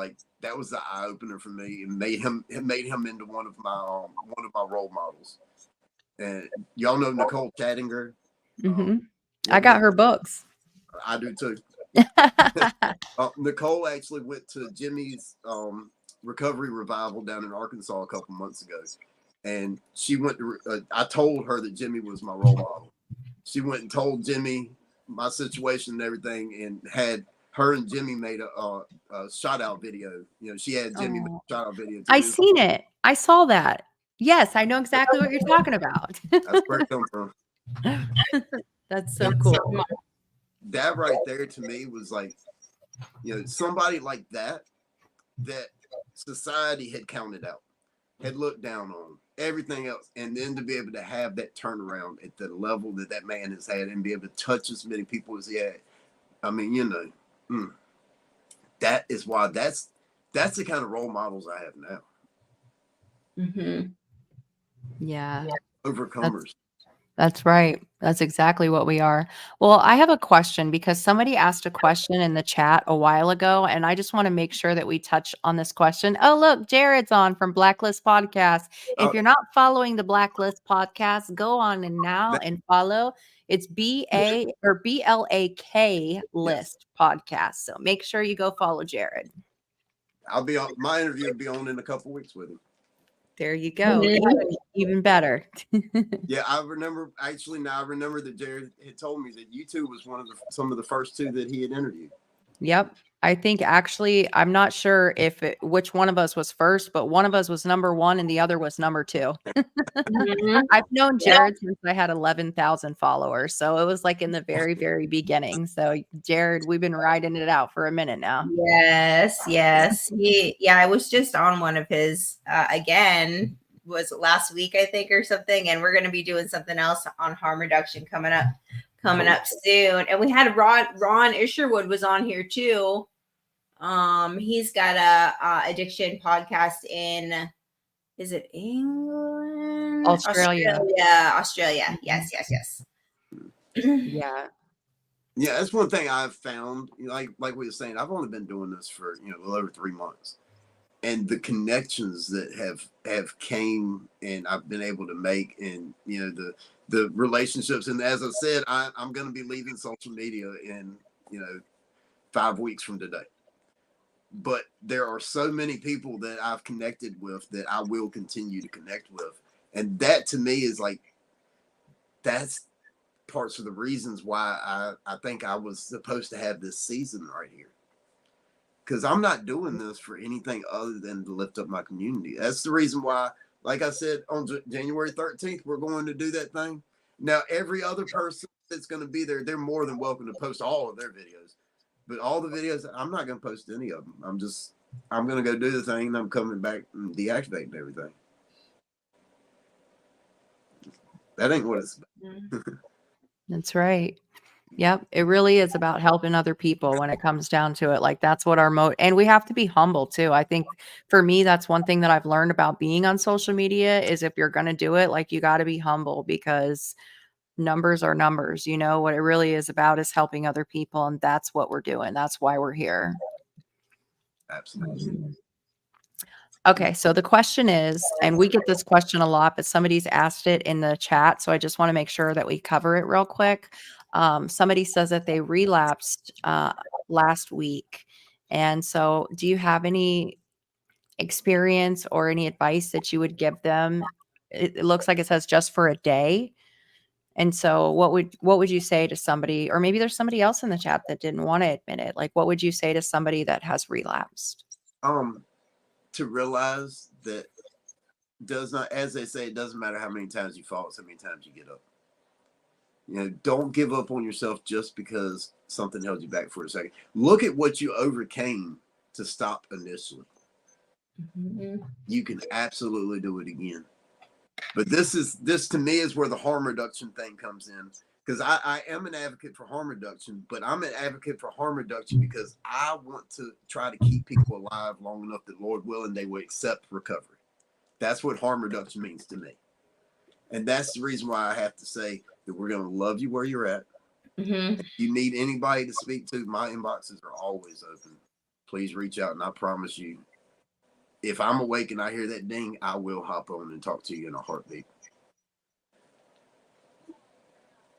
Speaker 2: that was the eye opener for me, and made him into one of my role models. And y'all know Nicole Chattinger.
Speaker 1: Mm-hmm. I got her books.
Speaker 2: I do too. Nicole actually went to Jimmy's recovery revival down in Arkansas a couple months ago, and she went to. I told her that Jimmy was my role model. She went and told Jimmy my situation and everything, and had her and Jimmy made a shout out video. She had Jimmy make a shout out video.
Speaker 1: I seen it. I saw that. Yes, I know exactly what you're talking about.
Speaker 2: That's where it comes from.
Speaker 1: That's so cool.
Speaker 2: That right there to me was somebody like that society had counted out, had looked down on everything else, and then to be able to have that turnaround at the level that man has had, and be able to touch as many people as he had. I mean, that is why that's the kind of role models I have now.
Speaker 3: Mm-hmm.
Speaker 1: Yeah.
Speaker 2: Overcomers.
Speaker 1: That's right. That's exactly what we are. Well, I have a question because somebody asked a question in the chat a while ago, and I just want to make sure that we touch on this question. Oh, look, Jared's on from Blacklist Podcast. If you're not following the Blacklist Podcast, go on and follow. It's BLAK List Podcast. So make sure you go follow Jared.
Speaker 2: I'll be on. My interview will be on in a couple weeks with him.
Speaker 1: There you go. Even better.
Speaker 2: Yeah, I remember that Jared had told me that you two was some of the first two that he had interviewed.
Speaker 1: Yep. I think actually, I'm not sure which one of us was first, but one of us was number 1 and the other was number 2. I've known Jared since I had 11,000 followers. So it was in the very, very beginning. So Jared, we've been riding it out for a minute now.
Speaker 3: Yes. I was just on one of his, again, was last week, I think, or something. And we're going to be doing something else on harm reduction coming up soon. And we had Ron Isherwood was on here too. He's got a addiction podcast in, is it England?
Speaker 1: Australia.
Speaker 3: Yes.
Speaker 1: Yeah.
Speaker 2: Yeah, that's one thing I've found. Like we were saying, I've only been doing this for a little over 3 months, and the connections that have came and I've been able to make, and the relationships. And as I said, I'm going to be leaving social media in 5 weeks from today. But there are so many people that I've connected with that I will continue to connect with. And that to me is that's parts of the reasons why I think I was supposed to have this season right here. Because I'm not doing this for anything other than to lift up my community. That's the reason why, like I said, on January 13th, we're going to do that thing. Now, every other person that's going to be there, they're more than welcome to post all of their videos. But all the videos, I'm not going to post any of them. I'm going to go do the thing, and I'm coming back and deactivating everything. That ain't what it's about.
Speaker 1: That's right. Yep. It really is about helping other people when it comes down to it. That's what our and we have to be humble too. I think for me, that's one thing that I've learned about being on social media is if you're going to do it, you got to be humble because numbers are numbers. What it really is about is helping other people. And that's what we're doing. That's why we're here.
Speaker 2: Absolutely.
Speaker 1: Okay. So the question is, and we get this question a lot, but somebody's asked it in the chat. So I just want to make sure that we cover it real quick. Somebody says that they relapsed last week. And so do you have any experience or any advice that you would give them? It looks like it says just for a day. And so what would you say to somebody, or maybe there's somebody else in the chat that didn't want to admit it? What would you say to somebody that has relapsed?
Speaker 2: To realize that as they say, it doesn't matter how many times you fall, it's how many times you get up. Don't give up on yourself just because something held you back for a second. Look at what you overcame to stop initially. Mm-hmm. You can absolutely do it again. But this to me is where the harm reduction thing comes in, because I am an advocate for harm reduction, but I'm an advocate for harm reduction because I want to try to keep people alive long enough that, Lord willing, they will accept recovery. That's what harm reduction means to me. And that's the reason why I have to say that we're going to love you where you're at.
Speaker 3: Mm-hmm.
Speaker 2: If you need anybody to speak to, my inboxes are always open. Please reach out, and I promise you, if I'm awake and I hear that ding, I will hop on and talk to you in a heartbeat.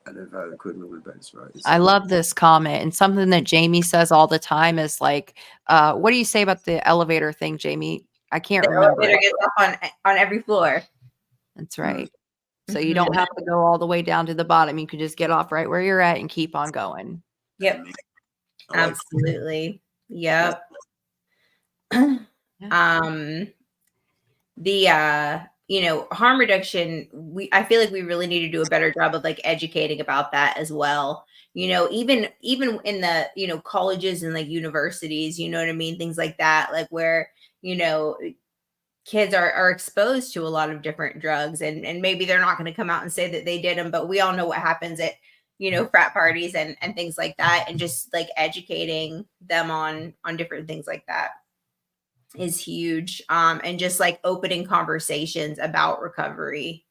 Speaker 2: I never had equipment with base, right?
Speaker 1: I love this comment, and something that Jamie says all the time is like, what do you say about the elevator thing, Jamie? I can't
Speaker 3: The
Speaker 1: remember.
Speaker 3: elevator gets up on every floor.
Speaker 1: That's right. So
Speaker 3: Mhm.
Speaker 1: you don't have to go all the way down to the bottom. You can just get off right where you're at and keep on going.
Speaker 3: Yep.
Speaker 2: I like
Speaker 3: Absolutely. Yep. Harm reduction, I feel like we really need to do a better job of like educating about that as well. Even in the, colleges and like universities, you know what I mean? Things like that, like where, kids are exposed to a lot of different drugs, and maybe they're not going to come out and say that they did them, but we all know what happens at, frat parties and things like that. And just like educating them on different things like that is huge. And just like opening conversations about recovery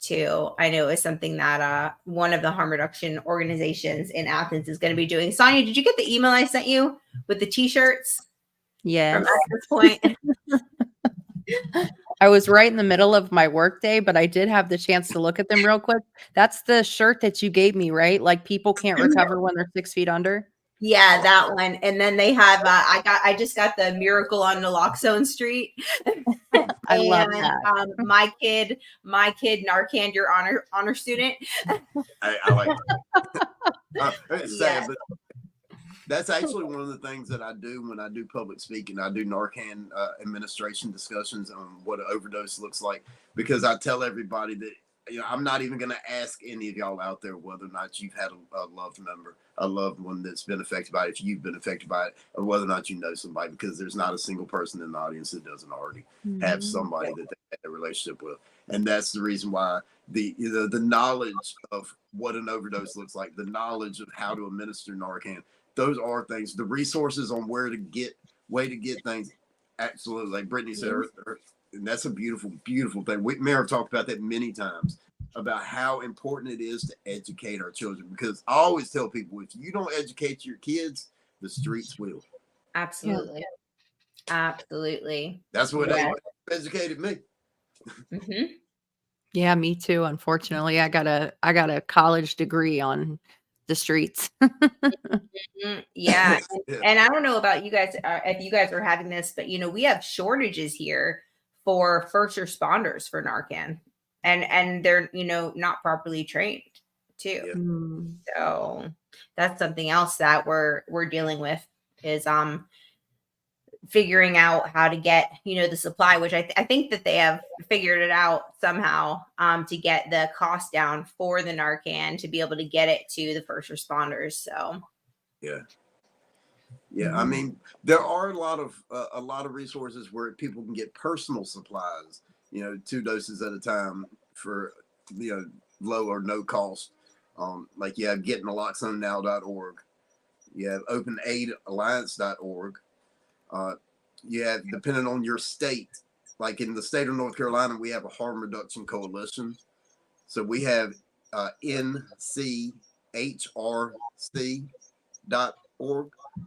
Speaker 3: too. I know is something that one of the harm reduction organizations in Athens is going to be doing. Sonia, did you get the email I sent you with the t-shirts
Speaker 1: Yes.
Speaker 3: from Access Point?
Speaker 1: I was right in the middle of my workday, but I did have the chance to look at them real quick. That's the shirt that you gave me, right? Like people can't recover when they're 6 feet under.
Speaker 3: Yeah, that one. And then they have I just got the Miracle on Naloxone Street.
Speaker 1: I love that.
Speaker 3: My kid Narcan, your honor student.
Speaker 2: I like that. It's sad,
Speaker 3: Yeah.
Speaker 2: but that's actually one of the things that I do when I do public speaking. I do Narcan administration discussions on what an overdose looks like, because I tell everybody that I'm not even going to ask any of y'all out there whether or not you've had a loved member, a loved one that's been affected by it, if you've been affected by it, or whether or not you know somebody, because there's not a single person in the audience that doesn't already have somebody that they had a relationship with. And that's the reason why the knowledge of what an overdose looks like, the knowledge of how to administer Narcan, those are things, the resources on way to get things. Absolutely. Like Brittany said, and that's a beautiful, beautiful thing. We may have talked about that many times, about how important it is to educate our children, because I always tell people, if you don't educate your kids, the streets will.
Speaker 3: Absolutely. Absolutely.
Speaker 2: That's what they educated me.
Speaker 3: Mm-hmm.
Speaker 1: Yeah, me too. Unfortunately, I got a college degree on the streets.
Speaker 3: Yeah. And I don't know about you guys, if you guys are having this, but we have shortages here for first responders for Narcan, and they're not properly trained too. So that's something else that we're dealing with, is figuring out how to get the supply, which I think that they have figured it out somehow, to get the cost down for the Narcan, to be able to get it to the first responders. So
Speaker 2: yeah, I mean, there are a lot of resources where people can get personal supplies, 2 doses at a time for low or no cost. Like you have getnaloxonenow.org, you have openaidalliance.org. You have, depending on your state, like in the state of North Carolina, we have a harm reduction coalition. So we have nchrc.org.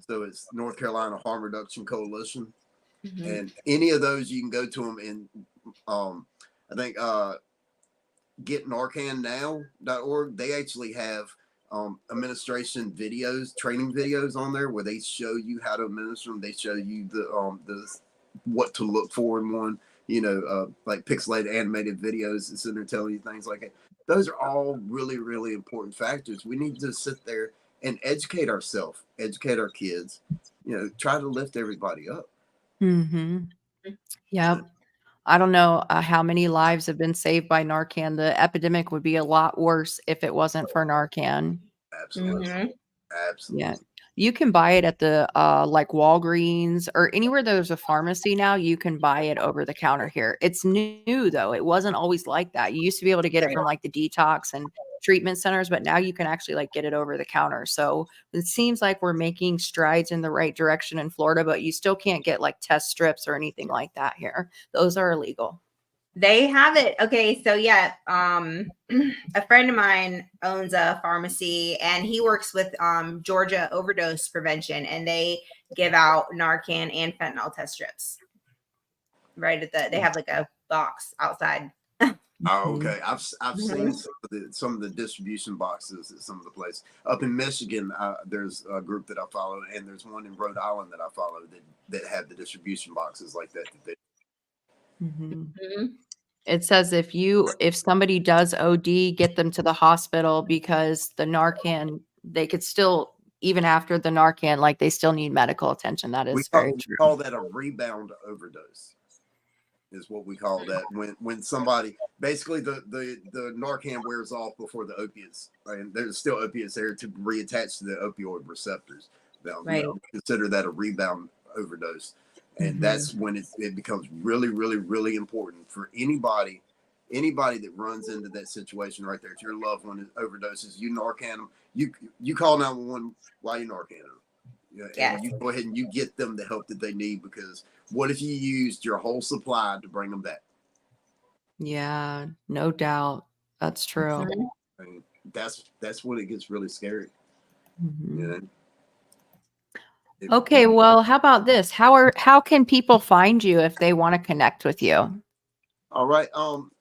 Speaker 2: So it's North Carolina Harm Reduction Coalition. And any of those, you can go to them. And I think getnarcannow.org, they actually have administration videos, training videos on there, where they show you how to administer them. They show you the what to look for in one, like pixelated animated videos that's in there telling you things like that. Those are all really, really important factors. We need to sit there and educate ourselves, educate our kids, try to lift everybody up.
Speaker 1: Yep. I don't know how many lives have been saved by Narcan. The epidemic would be a lot worse if it wasn't for Narcan.
Speaker 2: Absolutely. Absolutely.
Speaker 1: Yeah. You can buy it at the like Walgreens or anywhere there's a pharmacy now. You can buy it over the counter here. It's new though. It wasn't always like that. You used to be able to get it from like the detox and treatment centers, but now you can actually like get it over the counter. So it seems like we're making strides in the right direction in Florida, but you still can't get like test strips or anything like that here. Those are illegal.
Speaker 3: They have it. Okay, so yeah, a friend of mine owns a pharmacy and he works with Georgia Overdose Prevention, and they give out Narcan and fentanyl test strips. Right at they have like a box outside.
Speaker 2: Oh, okay. I've seen some of the distribution boxes at some of the places up in Michigan. There's a group that I follow, and there's one in Rhode Island that I follow that have the distribution boxes like that.
Speaker 1: It says if somebody does OD, get them to the hospital, because the Narcan, they could still, even after the Narcan, like they still need medical attention. That is very true.
Speaker 2: We call that a rebound overdose. Is what we call that when somebody basically the Narcan wears off before the opiates, and there's still opiates there to reattach to the opioid receptors.
Speaker 3: Right.
Speaker 2: We consider that a rebound overdose, and that's when it becomes really, really, really important for anybody that runs into that situation right there. If your loved one overdoses, you Narcan them, you call 911 while you Narcan them. And you go ahead and you get them the help that they need, because what if you used your whole supply to bring them back?
Speaker 1: Yeah, no doubt. That's true.
Speaker 2: And that's when it gets really scary.
Speaker 1: Okay, well, how about this? How can people find you if they want to connect with you?
Speaker 2: All right.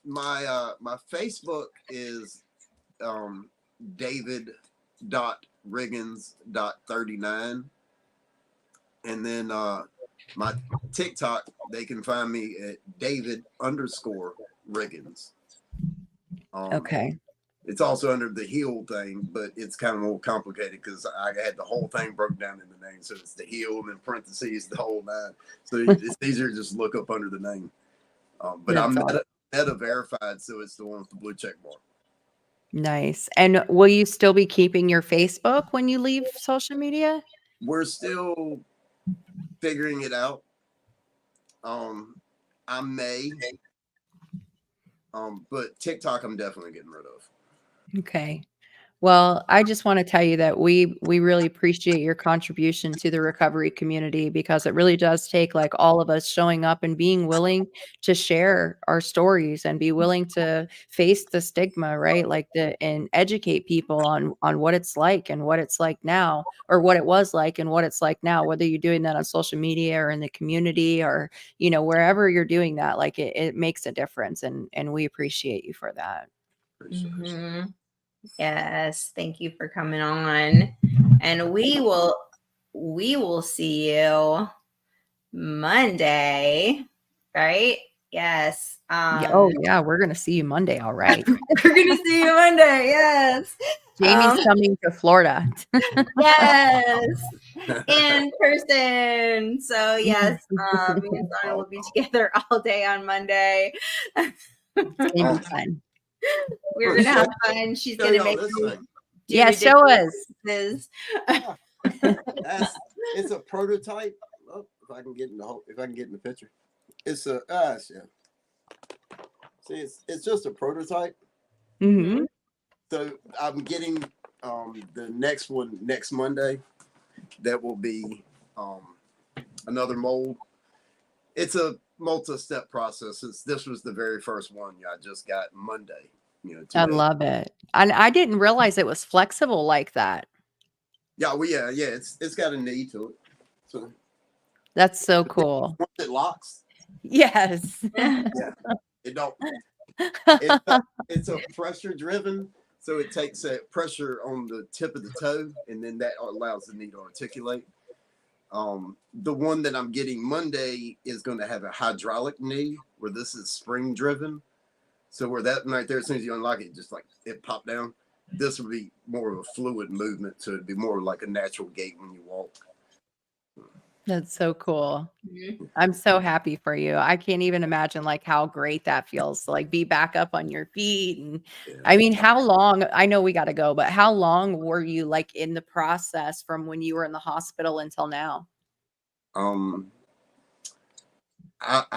Speaker 2: My Facebook is David.Riggins.39. And then my TikTok, they can find me at David_Riggins.
Speaker 1: Okay.
Speaker 2: It's also under the Heal thing, but it's kind of more complicated because I had the whole thing broke down in the name. So it's the Heal and then parentheses, the whole 9. So it's easier to just look up under the name. But I'm meta verified, so it's the one with the blue check mark.
Speaker 1: Nice. And will you still be keeping your Facebook when you leave social media?
Speaker 2: We're still figuring it out. I may, but TikTok I'm definitely getting rid of.
Speaker 1: Okay. Well, I just want to tell you that we really appreciate your contribution to the recovery community, because it really does take like all of us showing up and being willing to share our stories and be willing to face the stigma, right? Like and educate people on what it's like and what it's like now, or what it was like and what it's like now, whether you're doing that on social media or in the community or, wherever you're doing that, like it makes a difference. And we appreciate you for that.
Speaker 3: Yes, thank you for coming on, and we will see you Monday, right? Yes.
Speaker 1: Oh yeah, we're gonna see you Monday. All right.
Speaker 3: We're gonna see you Monday. Yes.
Speaker 1: Jamie's coming to Florida.
Speaker 3: Yes, in person. So yes, me and Sana will be together all day on Monday.
Speaker 1: It's gonna be fun.
Speaker 3: We're gonna have fun. She's gonna make
Speaker 1: show us.
Speaker 2: It's a prototype. Oh, if I can get in the picture, it's a See, it's just a prototype. So I'm getting the next one next Monday. That will be another mold. It's a multi-step process. This was the very first one I just got Monday.
Speaker 1: I love it. And I didn't realize it was flexible like that.
Speaker 2: Yeah, it's got a knee to it. So
Speaker 1: that's so cool.
Speaker 2: Once it locks.
Speaker 1: Yes.
Speaker 2: Yeah. It don't. It's a pressure driven, so it takes a pressure on the tip of the toe, and then that allows the knee to articulate. The one that I'm getting Monday is going to have a hydraulic knee, where this is spring driven. So where that right there, as soon as you unlock it, just like it popped down. This would be more of a fluid movement, so it'd be more like a natural gait when you walk.
Speaker 1: That's so cool. I'm so happy for you. I can't even imagine like how great that feels to like be back up on your feet. And I mean, how long, I know we got to go, but how long were you like in the process from when you were in the hospital until now?
Speaker 2: I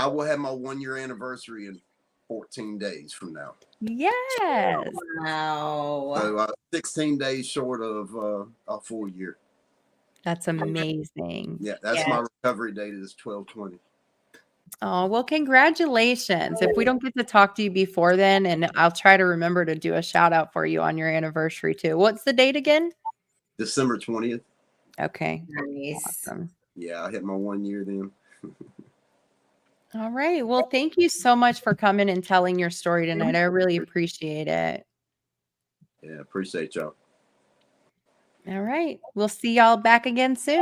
Speaker 2: will have my 1-year anniversary in 14 days from now.
Speaker 1: Yes.
Speaker 3: Wow.
Speaker 2: So 16 days short of a full year.
Speaker 1: That's amazing.
Speaker 2: Yeah, that's
Speaker 3: Yeah.
Speaker 2: my recovery date is 12/20.
Speaker 1: Oh, well, congratulations. If we don't get to talk to you before then, and I'll try to remember to do a shout out for you on your anniversary too. What's the date again?
Speaker 2: December 20th.
Speaker 1: Okay.
Speaker 3: Nice.
Speaker 1: Awesome.
Speaker 2: Yeah, I hit my 1 year then.
Speaker 1: All right. Well, thank you so much for coming and telling your story tonight. I really appreciate it.
Speaker 2: Yeah, appreciate y'all.
Speaker 1: All right. We'll see y'all back again soon.